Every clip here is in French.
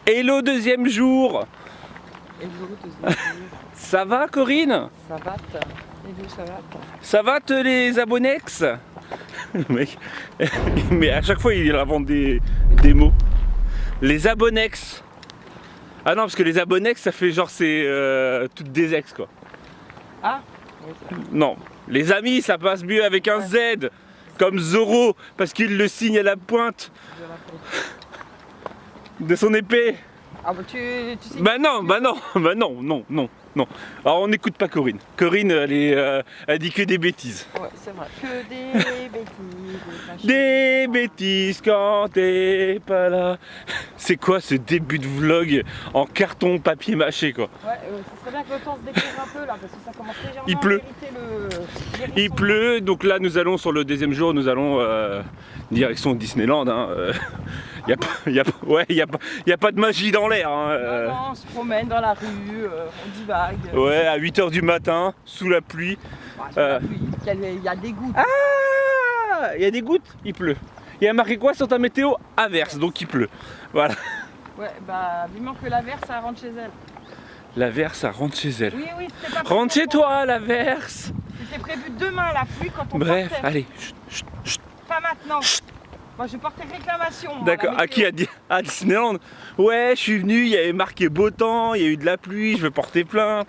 Hello deuxième jour. Hello deuxième jour. Ça va Corinne? Ça va Hello, ça va Ça va les abonnex? Le mec, mais à chaque fois il invente des mots. Les abonnex. Ah non, parce que les abonnex ça fait genre c'est toutes des ex quoi. Ah Non, les amis ça passe mieux avec un Z. Comme Zoro, parce qu'il le signe à la pointe de son épée. Ah bah tu sais. Bah non. Alors on n'écoute pas Corinne. Corinne, elle dit que des bêtises. Ouais, c'est vrai. Que des bêtises. Des bêtises quand t'es pas là. C'est quoi ce début de vlog en carton papier mâché quoi? Ouais, ça serait bien que le temps se décrive un peu là, parce que ça commence légèrement Il pleut. à hériter Il pleut, donc là nous allons sur le deuxième jour, nous allons direction Disneyland. Hein. Y a pas de magie dans l'air. Hein. Non, on se promène dans la rue, on divague. Ouais, à 8 h du matin, sous la pluie. Bah, sous la pluie, il y a des gouttes. Ah, il y a des gouttes, il pleut. Il y a marqué quoi sur ta météo? Averse, donc il pleut. Voilà. Ouais, bah vivement que l'averse, ça rentre chez elle. L'averse, ça rentre chez elle. Oui, c'était pas Rentre chez toi, l'averse. C'était prévu demain la pluie quand on Bref, partait. allez. Pas maintenant. Moi je portais réclamation. moi, D'accord, la à qui a dit? À Disneyland. Ouais, je suis venu, il y avait marqué beau temps, il y a eu de la pluie, je veux porter plainte.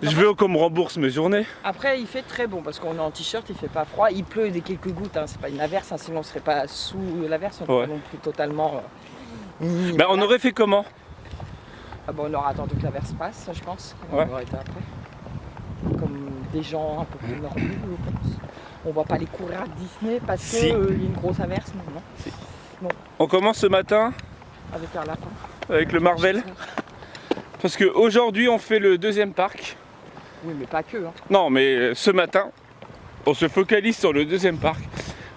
Je veux qu'on me rembourse mes journées. Après il fait très bon parce qu'on est en t-shirt, il fait pas froid, il pleut des quelques gouttes, hein. C'est pas une averse, hein, sinon on serait pas sous l'averse, on serait Ouais. non plus totalement. Bah on aurait fait comment? Ah bon, on aura attendu que l'averse passe, je pense. Ouais. On aurait été après. Comme des gens un peu plus normaux, je pense. On va pas aller courir à Disney parce Si. qu'il y a une grosse averse, non. Si. Non, On commence ce matin avec un lapin. avec le Marvel. Parce qu'aujourd'hui on fait le deuxième parc. Oui, mais pas que. Hein. Non, mais ce matin, on se focalise sur le deuxième parc.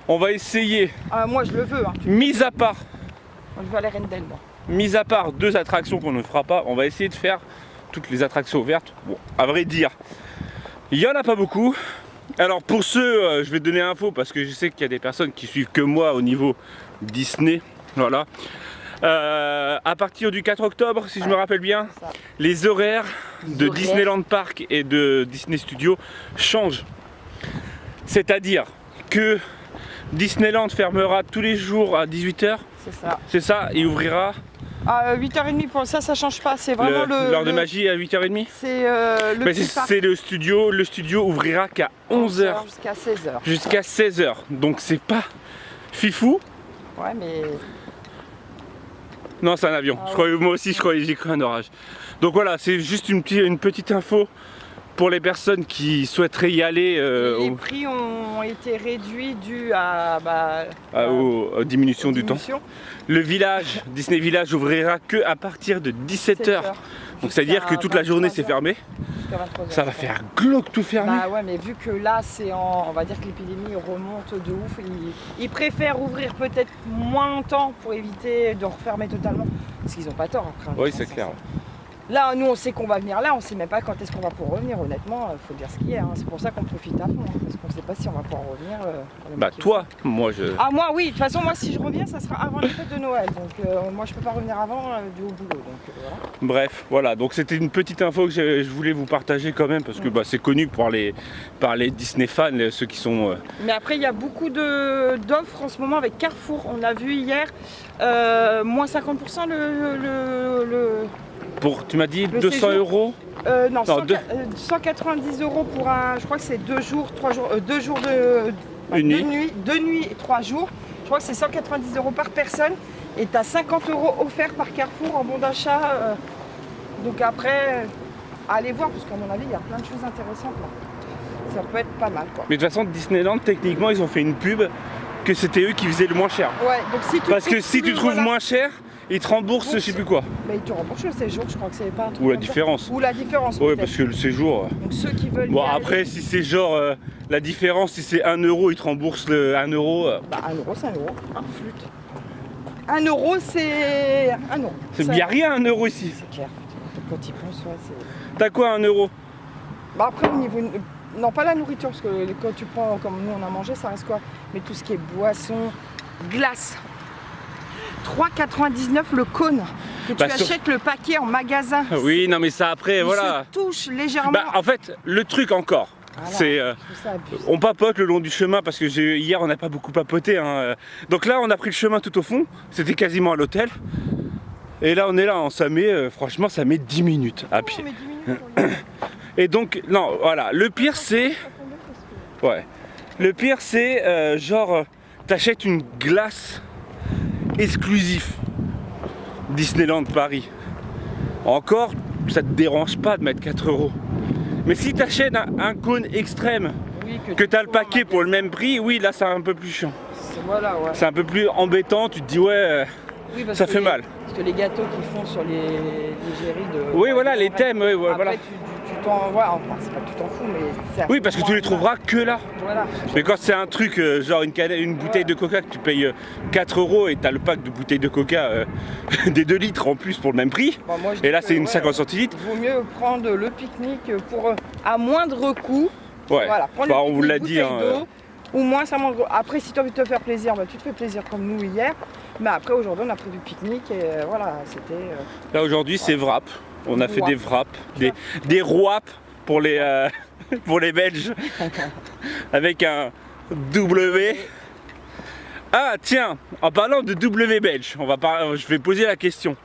On va essayer, Ah, moi je le veux. Hein. mis à part Moi, je veux aller Rendell, moi. mis à part 2 attractions qu'on ne fera pas, on va essayer de faire toutes les attractions ouvertes. Bon, à vrai dire, il n'y en a pas beaucoup. Alors pour ceux, je vais donner info parce que je sais qu'il y a des personnes qui suivent que moi au niveau Disney. Voilà. À partir du 4 octobre, si je me rappelle bien, Ça. les horaires de horaires. Disneyland Park et de Disney Studios changent. C'est-à-dire que Disneyland fermera tous les jours à 18 h. C'est ça. C'est ça, et ouvrira À 8h30 pour ça, ça change pas. C'est vraiment l'heure de magie à 8h30. C'est le Mais petit parc. c'est le studio ouvrira qu'à 11 h Jusqu'à 16h. jusqu'à 16 h. Donc c'est pas fifou. Ouais, mais. Non, c'est un avion. Ah Je croyais, moi aussi, j'ai cru un orage. Donc voilà, c'est juste une petite info pour les personnes qui souhaiteraient y aller Les prix ont été réduits dû à. aux diminutions du temps. diminution. Le village, Disney Village, ouvrira que à partir de 17 h. 7 heures. Donc c'est-à-dire que toute la journée c'est 23 fermé. Jusqu'à 23 Ça heures. va faire glauque tout fermé. Bah ouais, mais vu que là, on va dire que l'épidémie remonte de ouf, ils préfèrent ouvrir peut-être moins longtemps pour éviter de refermer totalement. Parce qu'ils n'ont pas tort après. Oui, c'est clair. Là, nous, on sait qu'on va venir là, on sait même pas quand est-ce qu'on va pouvoir revenir, honnêtement, il faut dire ce qu'il y a. Hein. C'est pour ça qu'on profite à fond, hein, parce qu'on sait pas si on va pouvoir revenir. Bah toi, moi je... Ah moi oui, de toute façon moi si je reviens ça sera avant les fêtes de Noël, donc moi je peux pas revenir avant du au boulot, donc voilà. Bref, voilà, donc c'était une petite info que je voulais vous partager quand même, parce que bah, c'est connu par les Disney fans, ceux qui sont... Mais après il y a beaucoup d'offres en ce moment avec Carrefour, on a vu hier, moins 50% Pour, tu m'as dit Le 200 séjour. €? Non, Non, 190 € pour un, je crois que c'est 2 jours, 3 jours, 2 jours de... Une nuit. 2 nuits et 3 jours, je crois que c'est 190 € par personne et tu as 50 € offerts par Carrefour en bon d'achat. Donc après, allez voir parce qu'à mon avis il y a plein de choses intéressantes là. Ça peut être pas mal quoi. Mais de toute façon, Disneyland, techniquement, ils ont fait une pub que c'était eux qui faisaient le moins cher. Ouais, donc si tu Parce que si tu trouves voilà. moins cher, ils te remboursent je sais plus quoi. Mais ils te remboursent le séjour, je crois que c'est pas un truc Ou la comme ça. différence. Ou la différence. Ouais, peut-être. parce que le séjour... Donc ceux qui veulent Bon y aller- après si c'est genre la différence, si c'est 1 €, ils te remboursent le 1 €. Bah 1 € c'est 1 €, un flûte. 1 € c'est 1 €. Il n'y a rien 1 € ici. C'est clair. Quand ils pensent, ouais, c'est. T'as quoi 1 €? Bah après au niveau. Non pas la nourriture, parce que quand tu prends comme nous on a mangé, ça reste quoi? Mais tout ce qui est boisson, glace. 3,99 le cône. Que tu Bah, sur- achètes le paquet en magasin. Oui, non mais ça après, Il voilà. se touche légèrement. Bah, en fait, le truc encore, Voilà, c'est... je trouve ça abusé. on papote le long du chemin parce que hier on n'a pas beaucoup papoté. Hein. Donc là on a pris le chemin tout au fond, c'était quasiment à l'hôtel. Et là on est là, ça met, franchement ça met 10 minutes à Oh, pied. mais 10 minutes pour y aller. Et donc, non, voilà, le pire c'est... Ouais. Le pire c'est genre, t'achètes une glace exclusive Disneyland Paris. Encore, ça te dérange pas de mettre 4 €. Mais si t'achètes un cône extrême, Oui, que tu t'as le trouves en paquet pour le magasin. même prix, oui là c'est un peu plus chiant. Voilà, ouais. C'est un peu plus embêtant, tu te dis ouais, Oui, parce ça que fait mal. Parce que les gâteaux qu'ils font sur les géris de. Oui voilà les thèmes, oui, Après, voilà. tu t'en. Ouais, enfin, c'est pas que tu t'en fous, mais. c'est Oui parce que tu les moins- trouveras que là. Voilà. Mais quand c'est un truc genre une bouteille de coca que tu payes 4 € et t'as le pack de bouteilles de coca des 2 litres en plus pour le même prix. Bon, moi, je Et dis là que, c'est une ouais, 50 centilitres. Il vaut mieux prendre le pique-nique pour à moindre coût. Ouais, Voilà, prendre bah, le on vous l'a pique-nique, dit. bouteille d'eau, ou moins ça mange. Après, si tu as envie de te faire plaisir, bah, tu te fais plaisir comme nous hier. Mais après, aujourd'hui, on a prévu pique-nique et voilà, c'était. Là aujourd'hui c'est wrap. On a fait Wrap. des wraps, des wraps pour les, pour les Belges. Avec un W. Ah tiens, en parlant de W belge, je vais poser la question.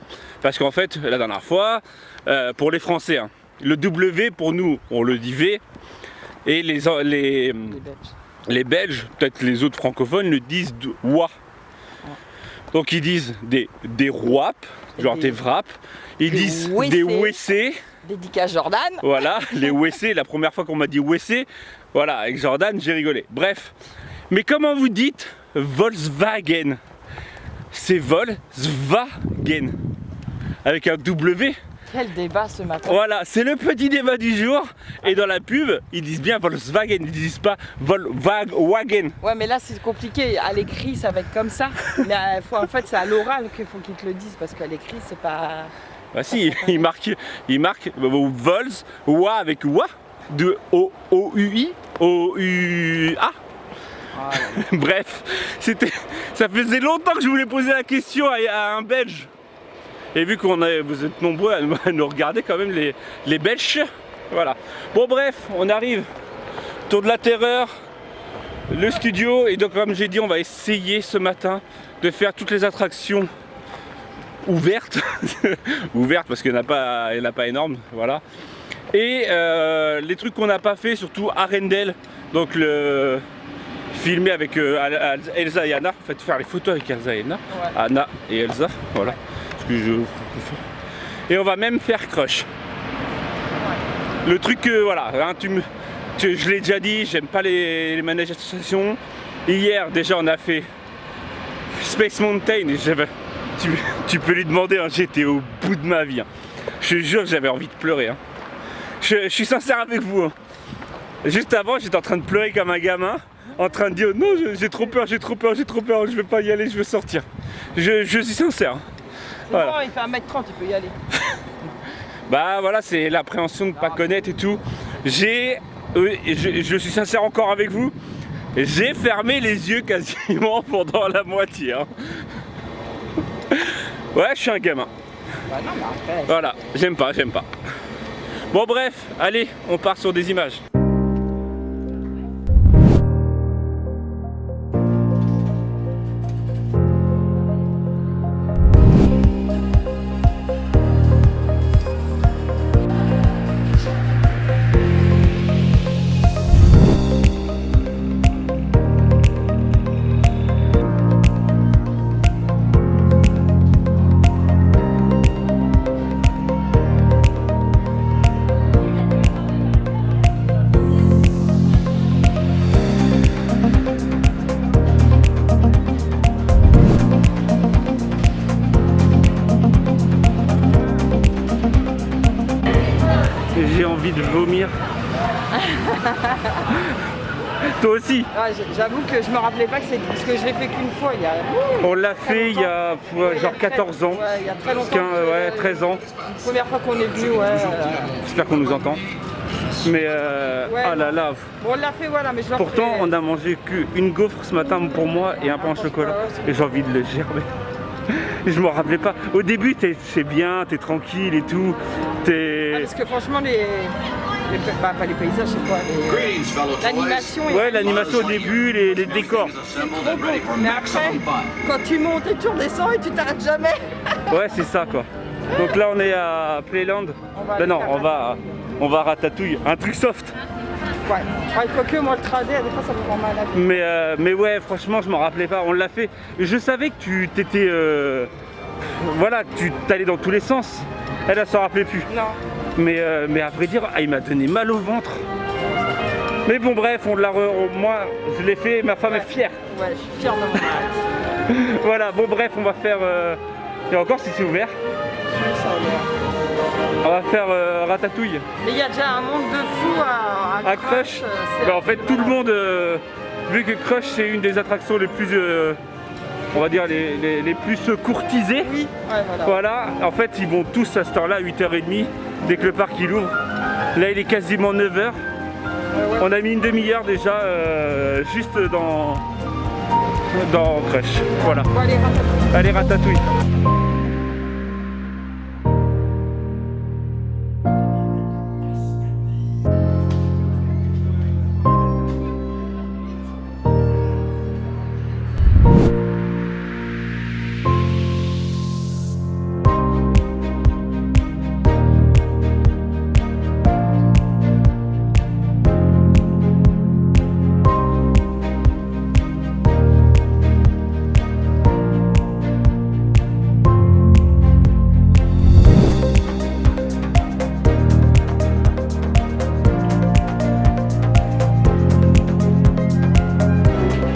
Parce qu'en fait, la dernière fois, pour les Français, hein, le W pour nous, on le dit V. Et Les Belges. les Belges, peut-être les autres francophones, le disent WA. Donc ils disent des wraps, genre des wraps. Ils des disent WC. des WC. Dédicace Jordan. Voilà, les WC, la première fois qu'on m'a dit WC, voilà, avec Jordan, j'ai rigolé. Bref, mais comment vous dites Volkswagen? C'est Volkswagen, avec un W. Quel débat ce matin. Voilà, c'est le petit débat du jour. Et dans la pub, ils disent bien Volkswagen, ils disent pas Volkswagen. Ouais, mais là c'est compliqué. À l'écrit, ça va être comme ça. Mais en fait, c'est à l'oral qu'il faut qu'ils te le disent parce qu'à l'écrit, c'est pas. Bah si, il marque Vols, Wa avec Wa, de O-U-I, O-U-A. Ah, Bref, ça faisait longtemps que je voulais poser la question à un Belge. Et vu vous êtes nombreux à nous regarder quand même, les Belges. Voilà. Bon bref, on arrive. Tour de la terreur, le studio. Et donc comme j'ai dit, on va essayer ce matin de faire toutes les attractions ouvertes. Ouvertes parce qu'il n'y en a pas énorme. Voilà. Et les trucs qu'on n'a pas fait, surtout Arendelle. Donc filmer avec Elsa et Anna. En fait, faire les photos avec Elsa et Anna. ouais. Anna et Elsa. Voilà. Et on va même faire Crush. Le truc que voilà, hein, je l'ai déjà dit, j'aime pas les manèges d'association. Hier déjà on a fait Space Mountain et tu peux lui demander, hein, j'étais au bout de ma vie. Hein. Je te jure, j'avais envie de pleurer. Hein. Je suis sincère avec vous. Hein. Juste avant, j'étais en train de pleurer comme un gamin, en train de dire non, j'ai trop peur, je vais pas y aller, je veux sortir. Je suis sincère. Hein. Voilà. Bon, il fait 1m30, il peut y aller. Bah voilà, c'est l'appréhension de ne pas connaître et tout. Je suis sincère encore avec vous, j'ai fermé les yeux quasiment pendant la moitié. Hein. Ouais, je suis un gamin. Bah non, mais après. Voilà, j'aime pas. Bon bref, allez, on part sur des images. J'ai envie de vomir. Toi aussi. Ouais, j'avoue que je me rappelais pas que c'est parce que je l'ai fait qu'une fois il y a. On l'a fait il y a genre 14 ans. Ouais, il y a très longtemps. 15, ouais, 13 ans. La première fois qu'on est venu, ouais. J'espère qu'on nous entend. Mais ah là là. Bon, on l'a fait, voilà, mais je l'ai Pourtant, refait. on a mangé qu'une gaufre ce matin pour moi et un pain au chocolat. Et j'ai envie de le gerber. je m'en rappelais pas. Au début, c'est bien, t'es tranquille et tout. Parce que franchement, pas les paysages, c'est quoi l'animation. Ouais, l'animation au début, les décors. C'est trop beau. Mais après, quand tu montes et tu redescends et tu t'arrêtes jamais. Ouais, c'est ça quoi. Donc là, on est à Playland. On va à Ratatouille. Un truc soft. Ouais, quoique moi le tradé, des fois ça me rend mal à la vie. Mais ouais, franchement, je m'en rappelais pas. On l'a fait. Je savais que tu t'étais. Voilà, tu t'allais dans tous les sens. Elle s'en rappelait plus. Non. Mais à vrai dire, il m'a donné mal au ventre. Mais bon, bref, moi, je l'ai fait. Ma femme est fière. Ouais, je suis fière de mon mari. Voilà, bon, bref, on va faire. Et encore si c'est ouvert. Ça a l'air. On va faire Ratatouille. Mais il y a déjà un monde de fou à Crush. Bah, en fait, tout le monde, vu que Crush c'est une des attractions les plus, on va dire les plus courtisées. Oui, ouais, voilà. En fait, ils vont tous à cette heure-là, à 8h30, dès que le parc il ouvre. Là, il est quasiment 9h. Ouais. On a mis une demi-heure déjà, juste dans Crush. Voilà. Bon, allez, Ratatouille. Allez, Ratatouille.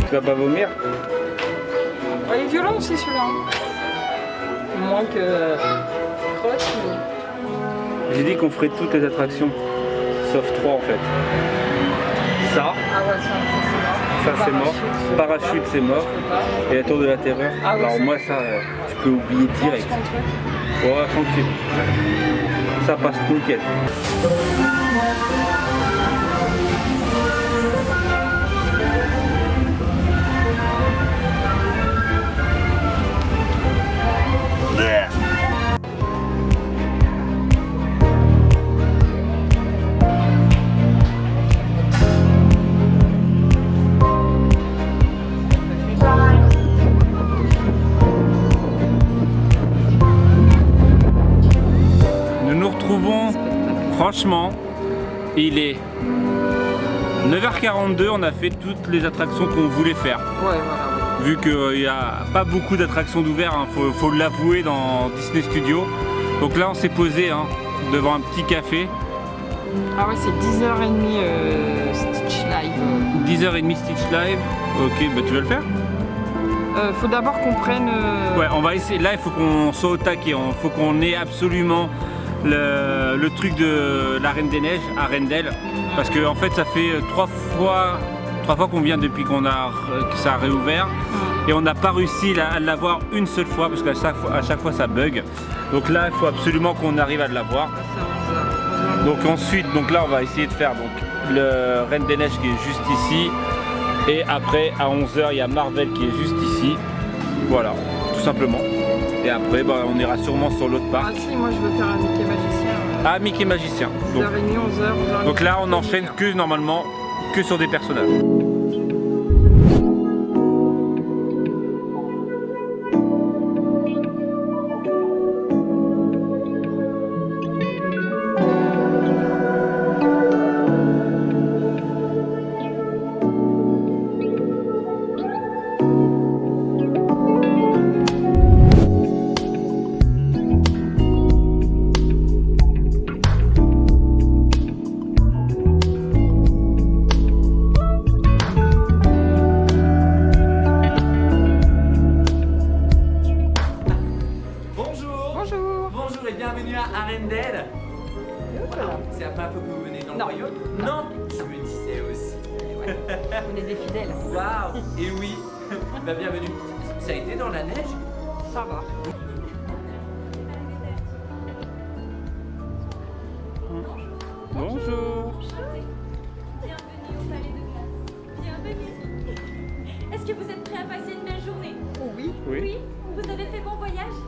Tu vas pas vomir? Il est violent aussi celui-là. Moins que Crush. J'ai dit qu'on ferait toutes les attractions, sauf 3 en fait. Ça, Ah ouais, ça c'est mort. Parachute, c'est mort. Et la tour de la terreur. Ah ouais, Alors moi ça, tu peux oublier direct. Ouais, tranquille. Ça passe nickel. Franchement, il est 9h42, on a fait toutes les attractions qu'on voulait faire. Ouais, voilà. Vu qu'il n'y a pas beaucoup d'attractions d'ouvert, hein, faut l'avouer, dans Disney Studios. Donc là, on s'est posé devant un petit café. Ah ouais, c'est 10h30 Stitch Live. 10h30 Stitch Live. Ok, bah tu veux le faire? Faut d'abord qu'on prenne... Ouais, on va essayer. Là, il faut qu'on soit au taquet. Il faut qu'on ait absolument le truc de la Reine des Neiges à Arendelle. Parce que en fait, ça fait 3 fois qu'on vient depuis que ça a réouvert. Et on n'a pas réussi à l'avoir une seule fois parce qu'à chaque fois ça bug. Donc là, il faut absolument qu'on arrive à l'avoir. Donc ensuite, là on va essayer de faire le Reine des Neiges qui est juste ici. Et après à 11h il y a Marvel qui est juste ici. Voilà, tout simplement. Et après on ira sûrement sur l'autre parc. Ah si, moi je veux faire un Mickey Magicien. Ah, Mickey Magicien. 10h30, 11h. Donc là on enchaîne normalement que sur des personnages. Bonjour et bienvenue à Arendelle. C'est la première fois que vous venez dans le royaume? Non, je me disais aussi. Ouais. On est des fidèles. Waouh. Et oui, bah, bienvenue. Ça a été dans la neige? Ça va. Bonjour. Bienvenue au Palais de Glace. Bienvenue. Est-ce que vous êtes prêts à passer une belle journée? Oh oui. Oui. Vous avez fait bon voyage?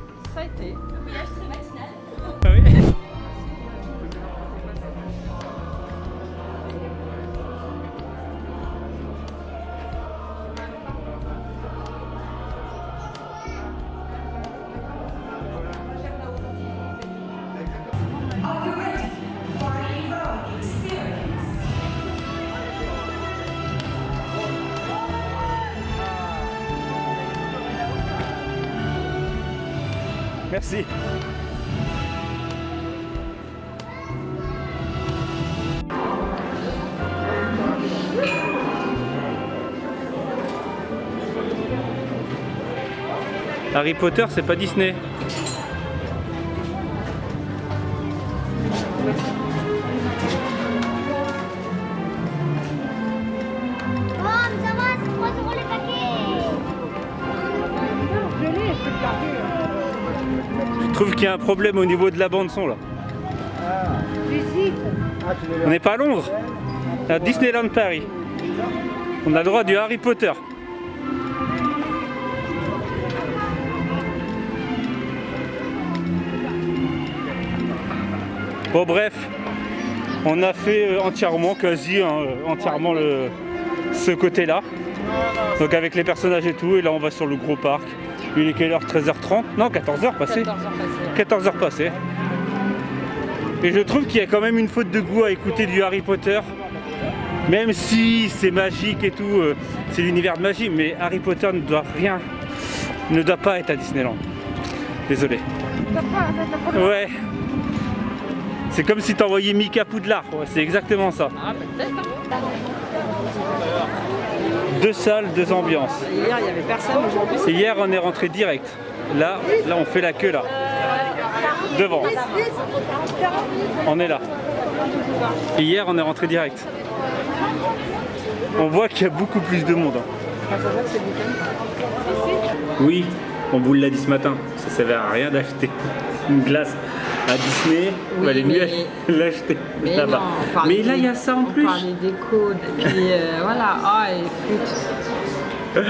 Merci. Harry Potter, c'est pas Disney. Oh, mais ça va, c'est 3 € le paquet. Je trouve qu'il y a un problème au niveau de la bande son là. On n'est pas à Londres, à Disneyland Paris. On a le droit du Harry Potter. Bon bref, on a fait entièrement, quasi entièrement ce côté-là. Donc avec les personnages et tout, et là on va sur le gros parc. Il est quelle heure? 13h30? Non, 14h passé. 14h passé. Et je trouve qu'il y a quand même une faute de goût à écouter du Harry Potter. Même si c'est magique et tout, c'est l'univers de magie, mais Harry Potter ne doit pas être à Disneyland. Désolé. Ouais. C'est comme si t'envoyais Mika Poudlard, ouais, c'est exactement ça. Ah, peut-être. 2 salles, 2 ambiances. Hier, il n'y avait personne, aujourd'hui, Et hier, on est rentré direct. Là, on fait la queue là. Devant. On est là. Et hier, on est rentré direct. On voit qu'il y a beaucoup plus de monde. Oui, on vous l'a dit ce matin, ça ne servait à rien d'acheter une glace à Disney, il valait mieux l'acheter là-bas. Mais là, il y a ça en plus. On parlait des codes, et puis voilà, ah, et flûte.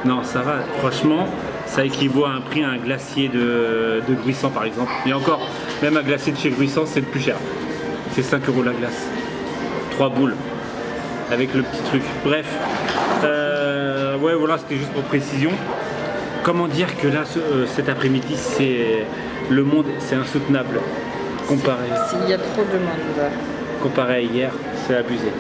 Non, ça va, franchement, ça équivaut à un prix à un glacier de Gruissant par exemple. Et encore, même un glacier de chez Gruissant, c'est le plus cher. C'est 5 € la glace. 3 boules. Avec le petit truc. Bref, ouais, voilà, c'était juste pour précision. Comment dire que là, cet après-midi, le monde, c'est insoutenable. Comparé. S'il y a trop de monde. Comparé à hier, c'est abusé.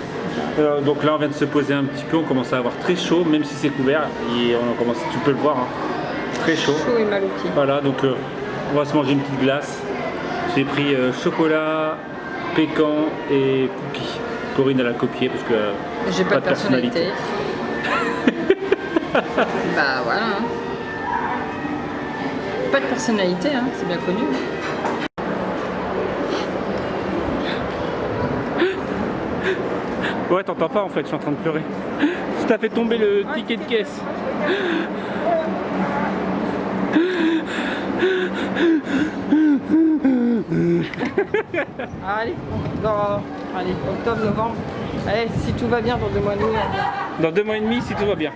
Donc là, on vient de se poser un petit peu. On commence à avoir très chaud, même si c'est couvert. Et on commence, tu peux le voir, hein, très chaud. Chaud et mal au pied. Voilà, donc on va se manger une petite glace. J'ai pris chocolat, pécan et cookies. Corinne, elle a copié parce que j'ai pas de personnalité. Bah voilà. Hein. Pas de personnalité, hein, c'est bien connu. Ouais, t'entends pas en fait, je suis en train de pleurer. Tu t'as fait tomber le ticket de caisse. Allez, allez, octobre, novembre. Allez, si tout va bien dans 2 mois et demi. Dans 2 mois et demi, si tout va bien.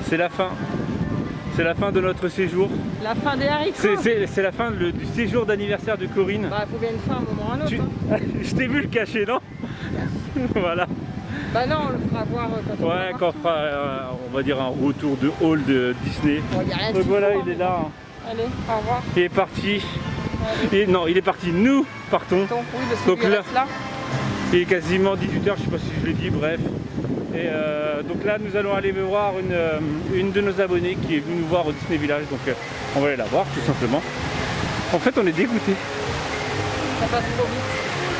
C'est la fin. C'est la fin de notre séjour. La fin des haricots. C'est la fin du séjour d'anniversaire de Corinne. Bah, faut bien une fin à un moment ou à un autre. Hein. Je t'ai vu le cacher, non? Voilà. Bah non, on le fera voir quand on Ouais, quand on fera, on va dire, un retour de hall de Disney. Bon, y a rien de donc voilà, fou, il est là. Hein. Allez, au revoir. Il est parti. Non, il est parti. Nous partons. Oui, parce que Donc lui là, reste là. il est quasiment 18 h, je sais pas si je l'ai dit, bref. Et donc là, nous allons aller voir une de nos abonnées qui est venue nous voir au Disney Village. Donc on va aller la voir, tout simplement. En fait, on est dégoûtés. Ça passe trop vite.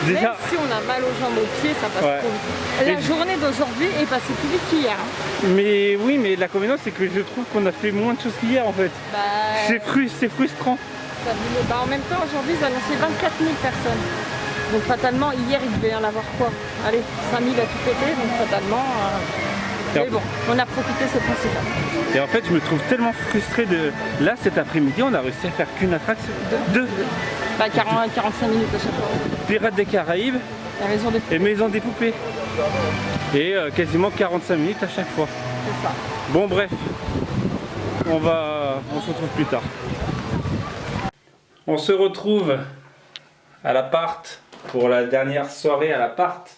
Déjà, même si on a mal aux jambes, aux pieds, ça passe trop vite. La journée d'aujourd'hui est passée plus vite qu'hier. Hein. Mais oui, mais l'inconvénient, c'est que je trouve qu'on a fait moins de choses qu'hier en fait. Bah, c'est frustrant. Bah, en même temps, aujourd'hui, ils annonçaient 24 000 personnes. Donc fatalement, hier, il devait y en avoir quoi? Allez, 5 000 à tout péter, donc fatalement... Mais bon, on a profité, c'est principal. Et en fait, je me trouve tellement frustré de... Là, cet après-midi, on a réussi à faire qu'une attraction. Deux. Bah, 45 minutes à chaque fois. Pirates des Caraïbes et Maison des Poupées. Et quasiment 45 minutes à chaque fois. C'est ça. Bon, bref. On se retrouve plus tard. On se retrouve à l'appart pour la dernière soirée à l'appart.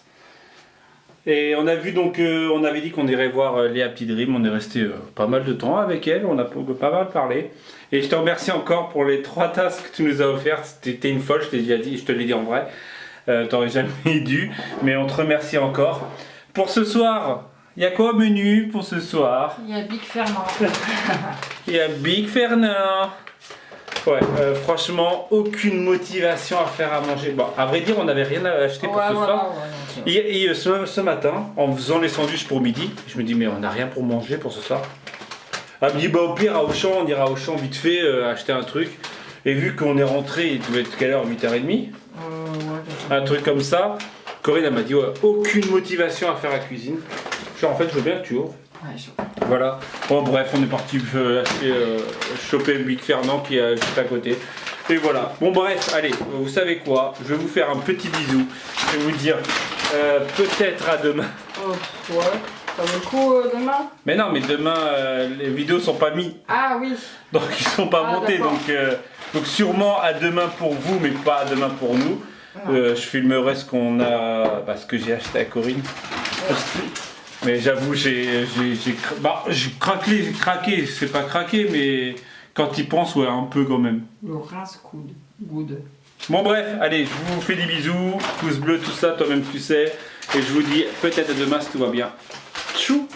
Et on a vu donc, on avait dit qu'on irait voir Léa Petit Dream, on est resté pas mal de temps avec elle, on a pas mal parlé. Et je te remercie encore pour les 3 tasses que tu nous as offertes, t'es une folle, je t'ai déjà dit, je te l'ai dit en vrai, t'aurais jamais dû, mais on te remercie encore. Pour ce soir, Il y a quoi au menu pour ce soir? Il y a Big Fernand. Il y a Big Fernand. Ouais, franchement, aucune motivation à faire à manger. Bon, à vrai dire, on n'avait rien à acheter pour ce soir. Et ce matin, en faisant les sandwichs pour midi, je me dis, mais on n'a rien pour manger pour ce soir. Elle me dit, bah au pire, à Auchan, on ira à Auchan vite fait acheter un truc. Et vu qu'on est rentré, il devait être quelle heure? 8h30 un truc comme ça. Corinne, elle m'a dit, ouais, aucune motivation à faire la cuisine. Genre, en fait, je veux bien que tu ouvres. Ouais, Voilà. Bon, bref, on est parti acheter, choper Big Fernand qui est juste à côté. Et voilà. Bon, bref, allez, vous savez quoi? Je vais vous faire un petit bisou. Je vais vous dire peut-être à demain. Oh, ouais. Ça vaut le coup demain? Mais non, mais demain, les vidéos sont pas mises. Ah oui. Donc, ils sont pas montés. d'accord. Donc, sûrement à demain pour vous, mais pas à demain pour nous. Je filmerai ce qu'on a, ce que j'ai acheté à Corinne. Mais j'avoue, j'ai craqué, c'est pas craqué, mais quand il pense, ouais, un peu quand même. Le rince-coude. Good. Bon bref, allez, je vous fais des bisous, pouce bleu, tout ça, toi-même tu sais. Et je vous dis peut-être à demain si tout va bien. Tchou!